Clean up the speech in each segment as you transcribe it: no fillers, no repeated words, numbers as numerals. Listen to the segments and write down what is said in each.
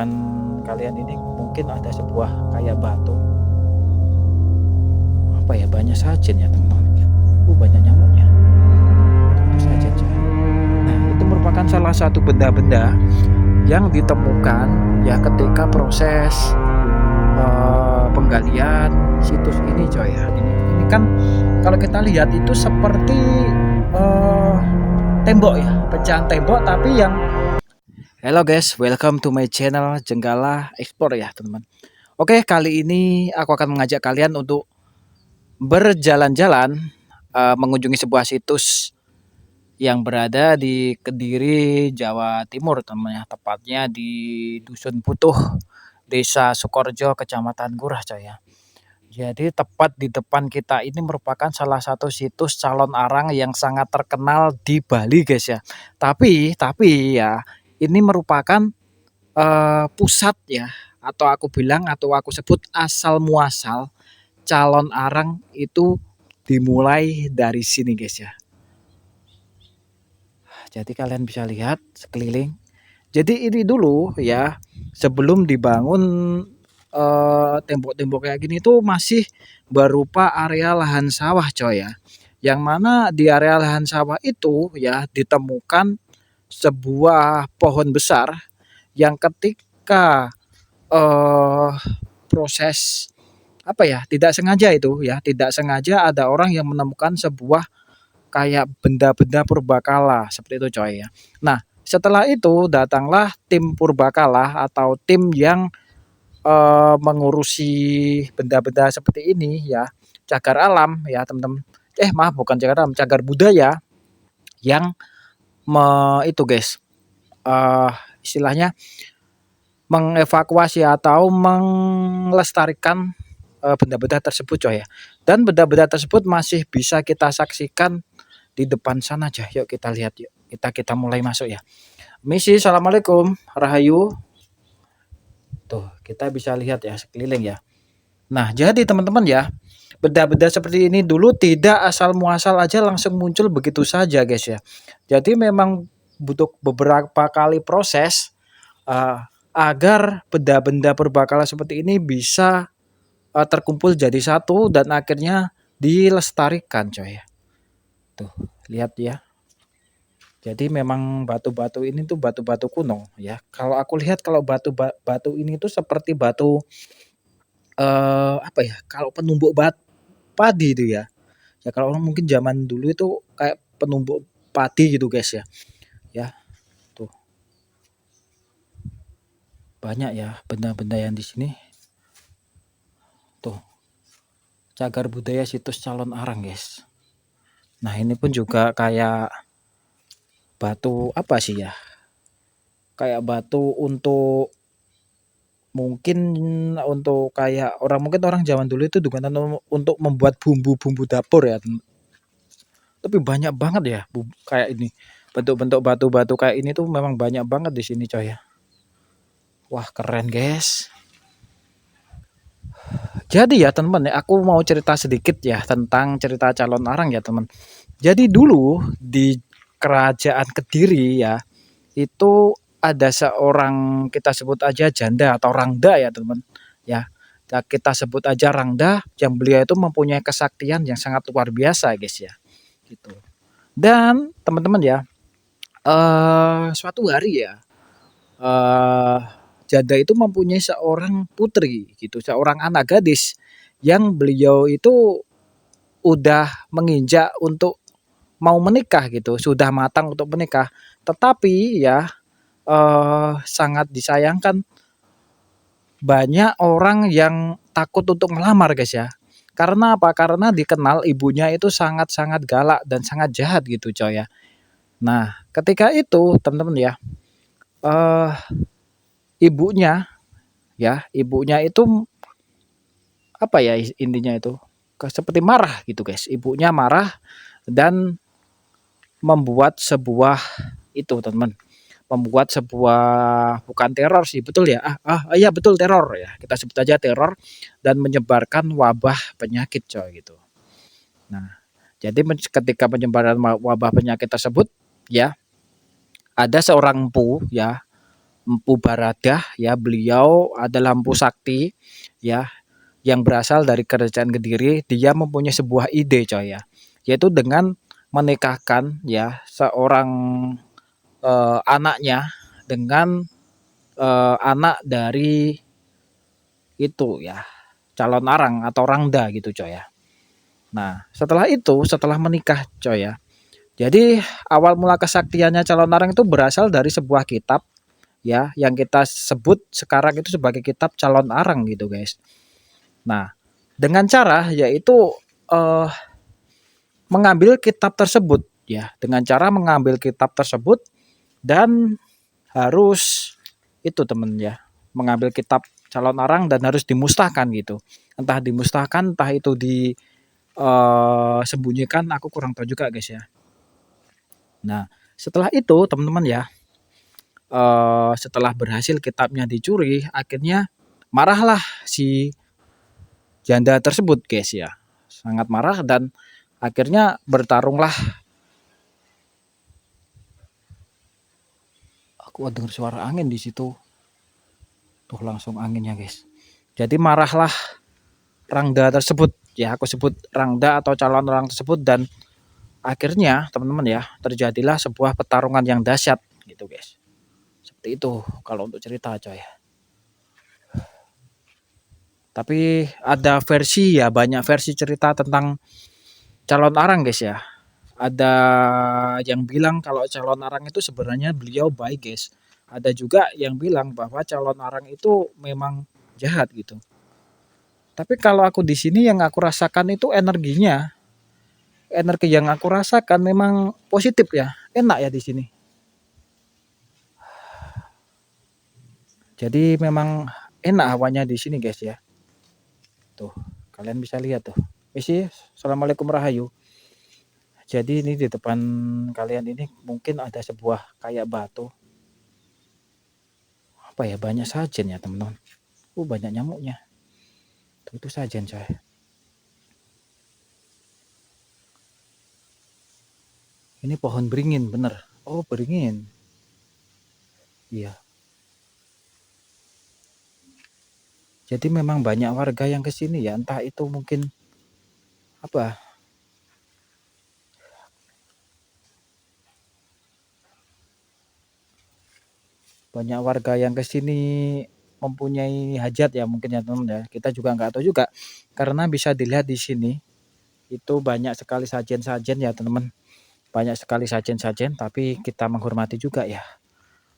depan kalian ini mungkin ada sebuah kayak batu. Apa ya, banyak sajen ya teman-teman. Banyak nyamuknya. Itu sajen coy. Nah, itu merupakan salah satu benda-benda yang ditemukan ya ketika proses penggalian situs ini coy ya. Ini kan kalau kita lihat itu seperti tembok ya, pecahan tembok tapi yang Hello guys, welcome to my channel Jenggala Explore ya teman-teman. Oke, kali ini aku akan mengajak kalian untuk berjalan-jalan mengunjungi sebuah situs yang berada di Kediri, Jawa Timur teman ya. Tepatnya di Dusun Putuh, Desa Sukorjo, Kecamatan Gurah coy ya. Jadi tepat di depan kita ini merupakan salah satu situs calon arang yang sangat terkenal di Bali guys ya. Tapi ya ini merupakan pusat ya, atau aku bilang atau aku sebut asal muasal calon arang itu dimulai dari sini guys ya. Jadi kalian bisa lihat sekeliling. Jadi ini dulu ya, sebelum dibangun tembok-tembok kayak gini tuh masih berupa area lahan sawah coy ya. Yang mana di area lahan sawah itu ya ditemukan sebuah pohon besar yang ketika proses apa ya, tidak sengaja itu ya, tidak sengaja ada orang yang menemukan sebuah kayak benda-benda purbakala seperti itu coy ya. Nah, setelah itu datanglah tim purbakala atau tim yang mengurusi benda-benda seperti ini ya, cagar alam ya teman-teman. Maaf, bukan cagar alam, cagar budaya yang itu guys, istilahnya mengevakuasi atau melestarikan benda-benda tersebut coy ya. Dan benda-benda tersebut masih bisa kita saksikan di depan sana aja. Yuk kita lihat yuk. Kita mulai masuk ya. Misi, assalamualaikum, rahayu. Tuh, kita bisa lihat ya sekeliling ya. Nah, jadi teman-teman ya, benda-benda seperti ini dulu tidak asal muasal aja langsung muncul begitu saja guys ya. Jadi memang butuh beberapa kali proses agar benda-benda purbakala seperti ini bisa terkumpul jadi satu dan akhirnya dilestarikan coy ya. Tuh, lihat ya. Jadi memang batu-batu ini tuh batu-batu kuno ya. Kalau aku lihat kalau batu ini tuh seperti batu apa ya? Kalau penumbuk padi itu ya. Ya kalau orang mungkin zaman dulu itu kayak penumbuk padi gitu guys ya. Ya, tuh. Banyak ya benda-benda yang di sini. Tuh. Cagar budaya situs calon arang guys. Nah, ini pun juga kayak batu apa sih ya? Kayak batu untuk mungkin untuk kayak mungkin orang zaman dulu itu digunakan untuk membuat bumbu-bumbu dapur ya. Tapi banyak banget ya kayak ini. Bentuk-bentuk batu-batu kayak ini tuh memang banyak banget di sini coy ya. Wah, keren guys. Jadi ya teman-teman ya, aku mau cerita sedikit ya tentang cerita calon arang ya teman. Jadi dulu di kerajaan Kediri ya, itu ada seorang kita sebut aja janda atau rangda ya teman ya. Kita sebut aja rangda yang beliau itu mempunyai kesaktian yang sangat luar biasa guys ya. Gitu. Dan teman-teman ya, suatu hari ya, janda itu mempunyai seorang putri gitu, seorang anak gadis yang beliau itu udah menginjak untuk mau menikah gitu, sudah matang untuk menikah. Tetapi ya sangat disayangkan banyak orang yang takut untuk melamar guys ya. Karena apa? Karena dikenal ibunya itu sangat-sangat galak dan sangat jahat gitu coy ya. Nah, ketika itu teman-teman ya, eh ibunya itu apa ya intinya itu seperti marah gitu guys. Ibunya marah dan membuat sebuah itu teman, membuat sebuah bukan teror sih betul ya iya betul teror ya, kita sebut aja teror dan menyebarkan wabah penyakit coy gitu. Nah, jadi ketika penyebaran wabah penyakit tersebut ya, ada seorang empu ya, Empu Baradah ya, beliau adalah empu sakti ya yang berasal dari kerajaan Kediri. Dia mempunyai sebuah ide coy ya, yaitu dengan menikahkan ya seorang anaknya dengan anak dari itu ya calon arang atau rangda gitu coy ya. Nah setelah itu, setelah menikah coy ya, jadi awal mula kesaktiannya calon arang itu berasal dari sebuah kitab ya yang kita sebut sekarang itu sebagai kitab calon arang gitu guys. Nah dengan cara yaitu eh, mengambil kitab tersebut ya, dengan cara mengambil kitab tersebut dan harus itu temen ya, mengambil kitab calon arang dan harus dimusnahkan gitu. Entah dimusnahkan, entah itu sembunyikan, aku kurang tahu juga guys ya. Nah, setelah itu teman-teman ya, setelah berhasil kitabnya dicuri, akhirnya marahlah si janda tersebut guys ya. Sangat marah dan akhirnya bertarunglah. Aku dengar suara angin di situ. Tuh langsung anginnya guys. Jadi marahlah Rangda tersebut ya, aku sebut Rangda atau calon orang tersebut, dan akhirnya teman-teman ya terjadilah sebuah pertarungan yang dahsyat gitu guys. Seperti itu kalau untuk cerita coy. Tapi ada versi ya, banyak versi cerita tentang calon arang guys ya. Ada yang bilang kalau calon arang itu sebenarnya beliau baik guys. Ada juga yang bilang bahwa calon arang itu memang jahat gitu. Tapi kalau aku di sini yang aku rasakan itu energinya, energi yang aku rasakan memang positif ya, enak ya di sini. Jadi memang enak hawanya di sini guys ya. Tuh, kalian bisa lihat tuh. Isi, assalamualaikum rahayu. Jadi ini di depan kalian ini mungkin ada sebuah kayak batu. Apa ya, banyak sajen ya teman-teman. Banyak nyamuknya. Tuh, itu sajen coy. Ini pohon beringin bener. Oh beringin. Iya. Jadi memang banyak warga yang kesini ya. Entah itu mungkin apa. Banyak warga yang kesini mempunyai hajat ya mungkin ya teman ya. Kita juga nggak tahu juga. Karena bisa dilihat di sini itu banyak sekali sajen-sajen ya teman-teman. Banyak sekali sajen-sajen, tapi kita menghormati juga ya.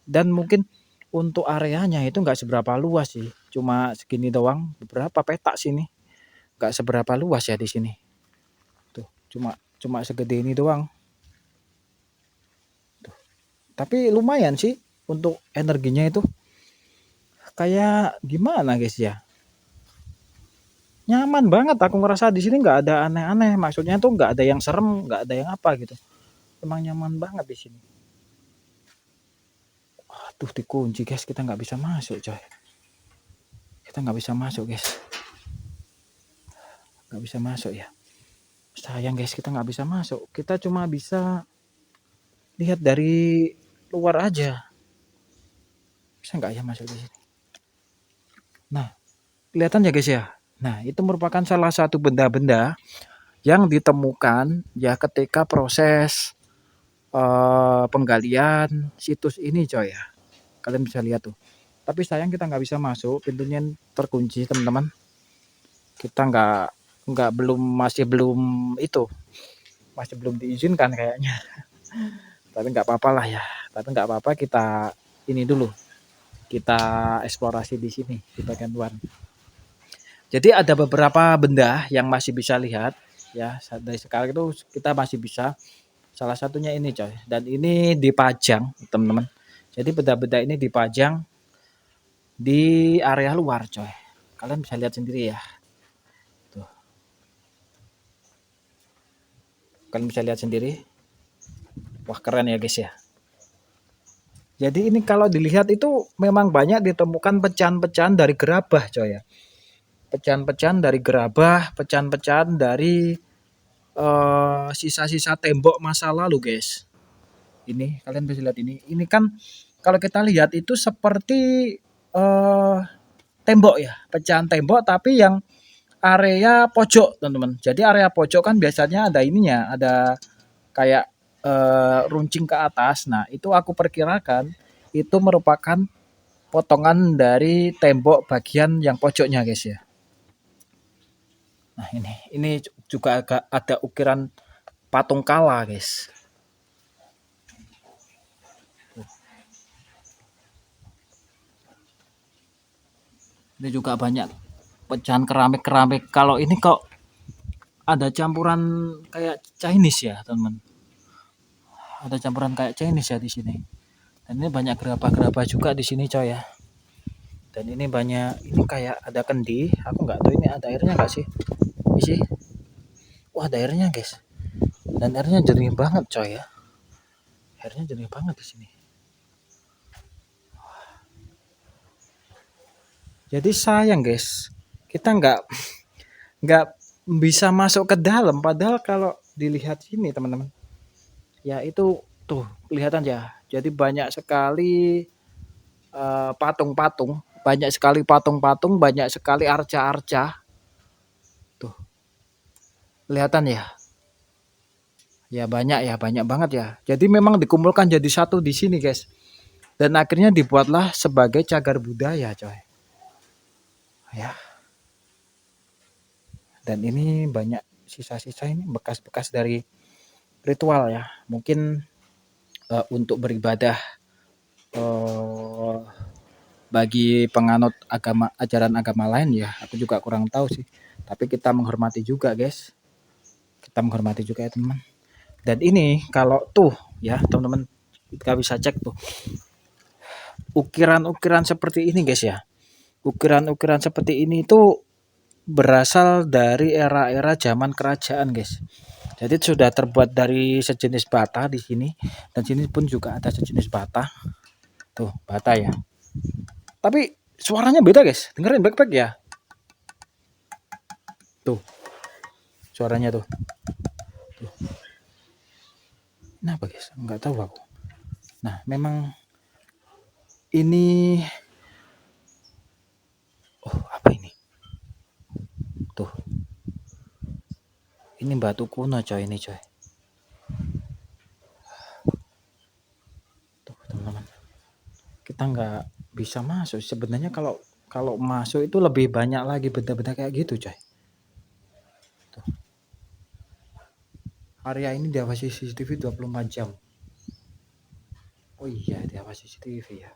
Dan mungkin untuk areanya itu nggak seberapa luas sih, cuma segini doang, beberapa petak sini, nggak seberapa luas ya di sini. Tuh, cuma cuma segede ini doang. Tuh. Tapi lumayan sih untuk energinya itu. Kayak gimana guys ya? Nyaman banget aku ngerasa di sini, nggak ada aneh-aneh. Maksudnya tuh nggak ada yang serem, nggak ada yang apa gitu. Emang nyaman banget di sini. Aduh dikunci guys, kita nggak bisa masuk coy. Kita nggak bisa masuk guys. Nggak bisa masuk ya. Sayang guys, kita nggak bisa masuk. Kita cuma bisa lihat dari luar aja. Bisa nggak ya masuk di sini? Nah, kelihatan ya guys ya. Nah, itu merupakan salah satu benda-benda yang ditemukan ya ketika proses penggalian situs ini coy ya. Kalian bisa lihat tuh. Tapi sayang kita nggak bisa masuk, pintunya terkunci teman-teman. Kita masih belum itu, masih belum diizinkan kayaknya. Tapi nggak apa-apa lah ya. Tapi nggak apa-apa, kita ini dulu, kita eksplorasi di sini di bagian luar. Jadi ada beberapa benda yang masih bisa lihat ya, dari sekarang itu kita masih bisa. Salah satunya ini coy, dan ini dipajang teman-teman. Jadi benda-benda ini dipajang di area luar coy. Kalian bisa lihat sendiri ya. Tuh. Kalian bisa lihat sendiri. Wah keren ya guys ya. Jadi ini kalau dilihat itu memang banyak ditemukan pecahan-pecahan dari gerabah coy ya. Pecahan-pecahan dari gerabah, pecahan-pecahan dari sisa-sisa tembok masa lalu guys. Ini kalian bisa lihat ini. Ini kan kalau kita lihat itu seperti eh, tembok ya, pecahan tembok tapi yang area pojok, teman-teman. Jadi area pojok kan biasanya ada ininya, ada kayak runcing ke atas. Nah, itu aku perkirakan itu merupakan potongan dari tembok bagian yang pojoknya, guys ya. Nah, ini juga agak ada ukiran patung kala, guys. Ini juga banyak pecahan keramik-keramik. Kalau ini kok ada campuran kayak Chinese ya, teman. Ada campuran kayak Chinese ya di sini. Dan ini banyak gerabah-gerabah juga di sini, coy ya. Dan ini banyak, ini kayak ada kendi. Aku nggak tahu ini ada airnya nggak sih? Isi. Wah, ada airnya, guys. Dan airnya jernih banget, coy ya. Airnya jernih banget di sini. Jadi sayang, guys. Kita nggak bisa masuk ke dalam. Padahal kalau dilihat sini, teman-teman, ya itu tuh kelihatan ya. Jadi banyak sekali patung-patung, banyak sekali patung-patung, banyak sekali arca-arca. Tuh, kelihatan ya. Ya banyak banget ya. Jadi memang dikumpulkan jadi satu di sini, guys. Dan akhirnya dibuatlah sebagai cagar budaya, coy. Ya. Dan ini banyak sisa-sisa ini bekas-bekas dari ritual ya. Mungkin untuk beribadah uh, bagi penganut ajaran agama lain ya. Aku juga kurang tahu sih. Tapi kita menghormati juga, guys. Kita menghormati juga ya, teman. Dan ini kalau tuh ya, teman-teman, kita bisa cek tuh ukiran-ukiran seperti ini, guys ya. Ukiran-ukiran seperti ini itu berasal dari era-era zaman kerajaan, guys. Jadi sudah terbuat dari sejenis bata di sini, dan sini pun juga ada sejenis bata. Tuh, bata ya. Tapi suaranya beda, guys. Dengerin baik-baik ya. Tuh, suaranya tuh. Kenapa, guys? Enggak tahu aku. Nah, memang ini apa ini? Tuh. Ini batu kuno, coy, ini, coy. Tuh, teman-teman. Kita nggak bisa masuk. Sebenarnya kalau kalau masuk itu lebih banyak lagi benda-benda kayak gitu, coy. Tuh. Area ini diawasi CCTV 24 jam. Oh iya, diawasi CCTV ya.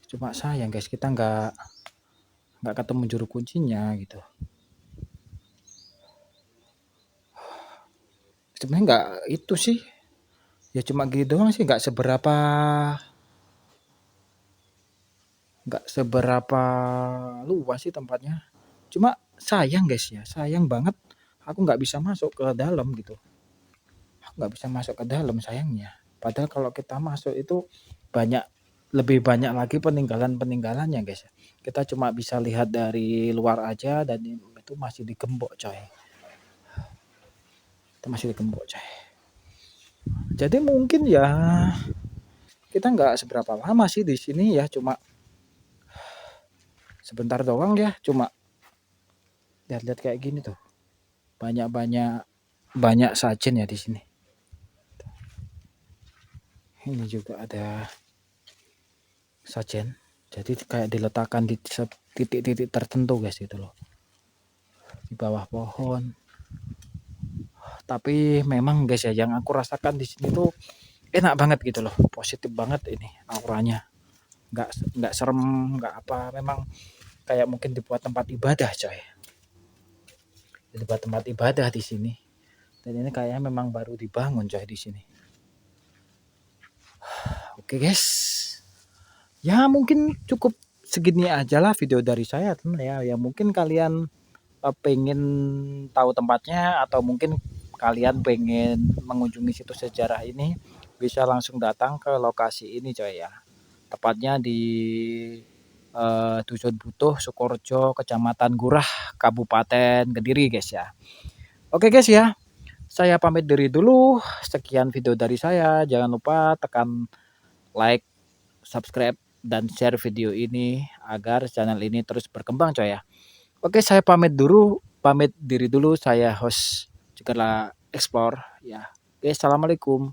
Cuma sayang, guys, kita nggak ketemu juru kuncinya gitu. Sebenarnya nggak itu sih, ya cuma gitu doang sih, nggak seberapa luas sih tempatnya. Cuma sayang, guys ya, sayang banget aku nggak bisa masuk ke dalam gitu. Aku nggak bisa masuk ke dalam, sayangnya. Padahal kalau kita masuk itu banyak, lebih banyak lagi peninggalan-peninggalannya, guys. Kita cuma bisa lihat dari luar aja dan itu masih digembok, coy. Itu masih digembok, coy. Jadi mungkin ya kita nggak seberapa lama sih di sini ya, cuma sebentar doang ya, cuma lihat-lihat kayak gini tuh. Banyak sajen ya di sini. Ini juga ada sajen. Jadi kayak diletakkan di titik-titik tertentu, guys, gitu loh. Di bawah pohon. Tapi memang, guys ya, yang aku rasakan di sini tuh enak banget gitu loh. Positif banget ini auranya. Nggak serem, nggak apa. Memang kayak mungkin dibuat tempat ibadah, coy. Dibuat tempat ibadah di sini. Dan ini kayaknya memang baru dibangun, coy, di sini. Oke, guys. Ya mungkin cukup segini aja lah video dari saya, teman ya. Ya mungkin kalian pengen tahu tempatnya atau mungkin kalian pengen mengunjungi situs sejarah ini, bisa langsung datang ke lokasi ini, coy ya. Tepatnya di Dusun Butuh, Sukorejo, Kecamatan Gurah, Kabupaten Kediri, guys ya. Oke, guys ya. Saya pamit diri dulu. Sekian video dari saya. Jangan lupa tekan like, subscribe, dan share video ini agar channel ini terus berkembang coy ya. Oke, saya pamit diri dulu, saya host Cegala Explore ya. Oke, assalamualaikum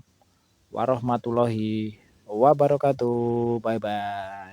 warahmatullahi wabarakatuh. Bye bye.